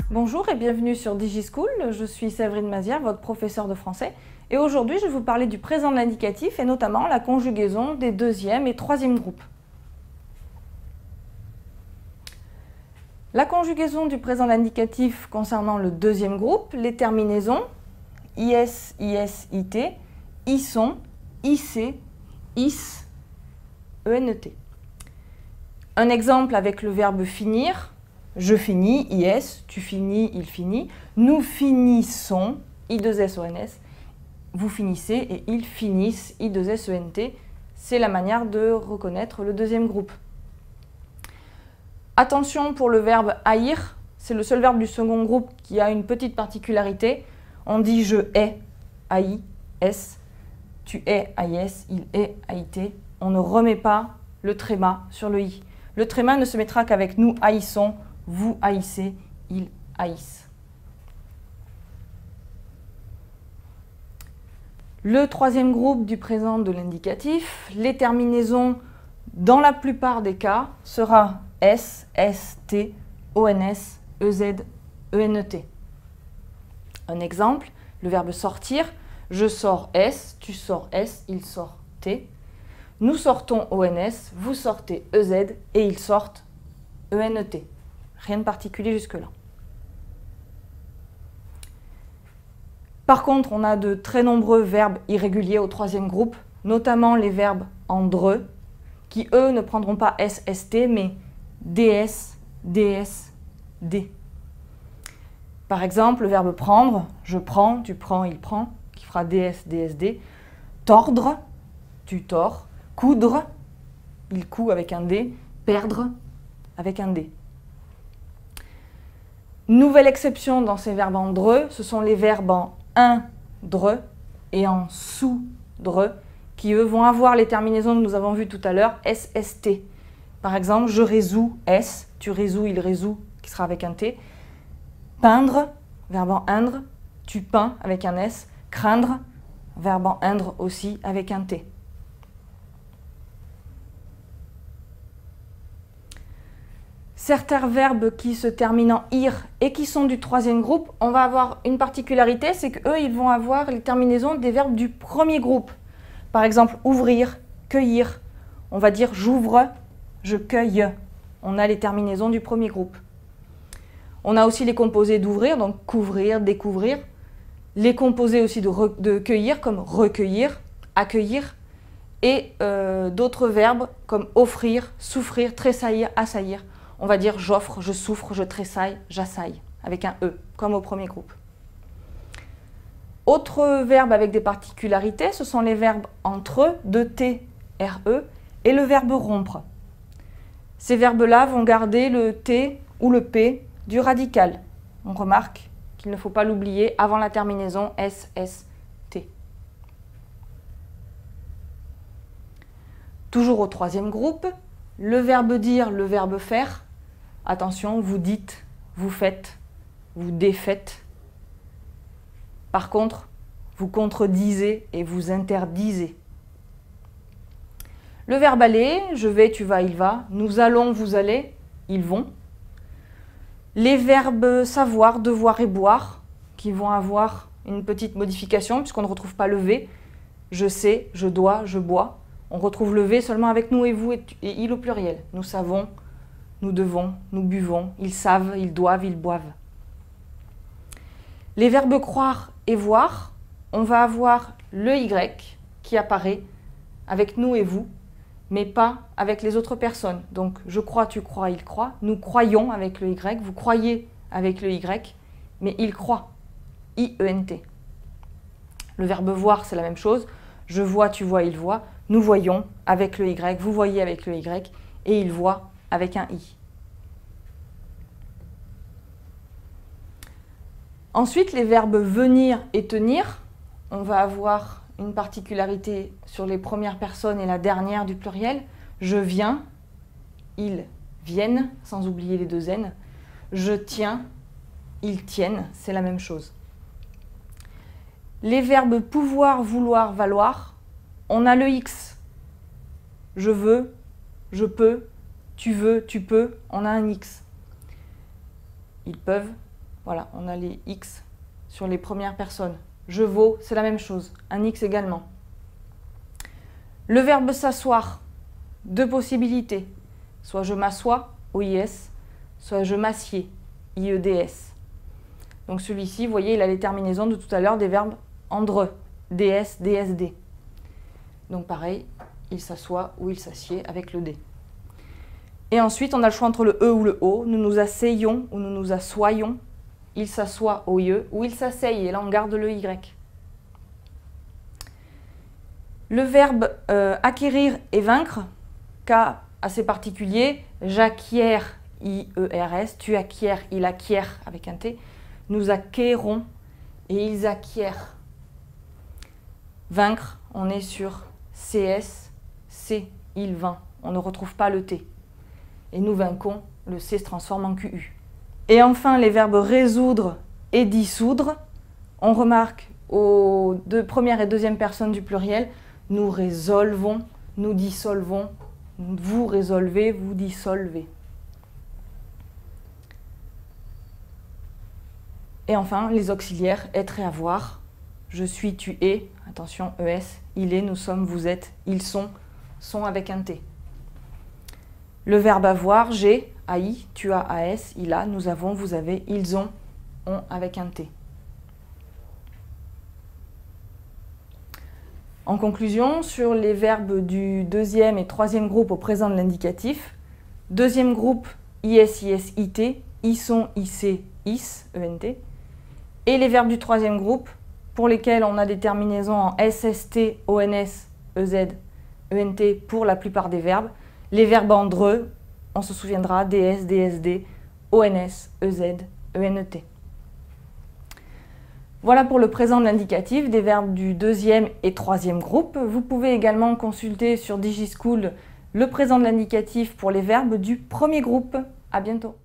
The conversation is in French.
Bonjour et bienvenue sur DigiSchool, je suis Séverine Mazière, votre professeure de français. Et aujourd'hui, je vais vous parler du présent de l'indicatif et notamment la conjugaison des deuxième et troisième groupes. La conjugaison du présent de l'indicatif concernant le deuxième groupe, les terminaisons is, is, it, isson, ic, is, ent. Un exemple avec le verbe finir. Je finis, is, tu finis, il finit. Nous finissons, i2s-o-n-s. Vous finissez et ils finissent, i2s-e-n-t. C'est la manière de reconnaître le deuxième groupe. Attention pour le verbe haïr, c'est le seul verbe du second groupe qui a une petite particularité. On dit je hais, haï, s. Tu hais, haïs, il hait, haïté. On ne remet pas le tréma sur le i. Le tréma ne se mettra qu'avec nous haïssons, vous haïssez, ils haïssent. Le troisième groupe du présent de l'indicatif, les terminaisons dans la plupart des cas sera s, st, ons, ez, ent. Un exemple, le verbe sortir, je sors s, tu sors s, il sort t. Nous sortons ons, vous sortez ez et ils sortent ent. Rien de particulier jusque-là. Par contre, on a de très nombreux verbes irréguliers au troisième groupe, notamment les verbes en dreux, qui eux ne prendront pas s, st, mais ds, ds, d. Par exemple, le verbe prendre, je prends, tu prends, il prend, qui fera ds, ds, d. Tordre, tu tords. Coudre, il coud avec un d. Perdre, avec un d. Nouvelle exception dans ces verbes en dreux, ce sont les verbes en indreux et en soudreux, qui eux vont avoir les terminaisons que nous avons vues tout à l'heure, s, st. Par exemple, je résous, s, tu résous, il résout, qui sera avec un t. Peindre, verbe en indre, tu peins avec un s. Craindre, verbe en indre aussi avec un t. Certains verbes qui se terminent en ir et qui sont du troisième groupe, on va avoir une particularité, c'est qu'eux, ils vont avoir les terminaisons des verbes du premier groupe. Par exemple, ouvrir, cueillir. On va dire j'ouvre, je cueille. On a les terminaisons du premier groupe. On a aussi les composés d'ouvrir, donc couvrir, découvrir. Les composés aussi de cueillir, comme recueillir, accueillir. Et d'autres verbes comme offrir, souffrir, tressaillir, assaillir. On va dire j'offre, je souffre, je tressaille, j'assaille, avec un E, comme au premier groupe. Autres verbes avec des particularités, ce sont les verbes entre eux, de T, RE, et le verbe rompre. Ces verbes-là vont garder le T ou le P du radical. On remarque qu'il ne faut pas l'oublier avant la terminaison S, S, T. Toujours au troisième groupe, le verbe dire, le verbe faire. Attention, vous dites, vous faites, vous défaites. Par contre, vous contredisez et vous interdisez. Le verbe aller, je vais, tu vas, il va. Nous allons, vous allez, ils vont. Les verbes savoir, devoir et boire, qui vont avoir une petite modification puisqu'on ne retrouve pas le V. Je sais, je dois, je bois. On retrouve le V seulement avec nous et vous et il au pluriel. Nous savons, nous devons, nous buvons, ils savent, ils doivent, ils boivent. Les verbes croire et voir, on va avoir le Y qui apparaît avec nous et vous, mais pas avec les autres personnes. Donc je crois, tu crois, il croit. Nous croyons avec le Y, vous croyez avec le Y, mais il croit, I-E-N-T. Le verbe voir, c'est la même chose. Je vois, tu vois, il voit. Nous voyons avec le Y, vous voyez avec le Y, et il voit avec un I. Ensuite, les verbes venir et tenir, on va avoir une particularité sur les premières personnes et la dernière du pluriel. Je viens, ils viennent, sans oublier les deux N. Je tiens, ils tiennent, c'est la même chose. Les verbes pouvoir, vouloir, valoir, on a le X. Je veux, je peux, tu veux, tu peux, on a un X. Ils peuvent, voilà, on a les X sur les premières personnes. Je vaux, c'est la même chose, un X également. Le verbe s'asseoir, deux possibilités. Soit je m'assois, OIS, soit je m'assieds, IEDS. Donc celui-ci, vous voyez, il a les terminaisons de tout à l'heure des verbes andre, DS, DSD. Donc pareil, il s'assoit ou il s'assied avec le D. Et ensuite, on a le choix entre le E ou le O. Nous nous asseyons ou nous nous assoyons. Il s'assoit au IE ou il s'asseye. Et là, on garde le Y. Le verbe acquérir et vaincre, cas assez particulier. J'acquiers, IERS. Tu acquiers, il acquiert avec un T. Nous acquérons et ils acquièrent. Vaincre, on est sur CS, C, il vainc. On ne retrouve pas le T. Et nous vainquons, le C se transforme en QU. Et enfin, les verbes résoudre et dissoudre. On remarque aux première et deuxième personnes du pluriel, nous résolvons, nous dissolvons, vous résolvez, vous dissolvez. Et enfin, les auxiliaires, être et avoir. Je suis, tu es, attention, ES, il est, nous sommes, vous êtes, ils sont avec un T. Le verbe avoir, j'ai, AI, tu as, AS, il a, nous avons, vous avez, ils ont avec un T. En conclusion, sur les verbes du deuxième et troisième groupe au présent de l'indicatif, deuxième groupe, IS, IS, IT, ils sont, IC, IS, ENT, et les verbes du troisième groupe, pour lesquels on a des terminaisons en SST, ONS, EZ, ENT pour la plupart des verbes. Les verbes en DRE, on se souviendra, DS, DSD, ONS, EZ, ENT. Voilà pour le présent de l'indicatif des verbes du deuxième et troisième groupe. Vous pouvez également consulter sur DigiSchool le présent de l'indicatif pour les verbes du premier groupe. À bientôt.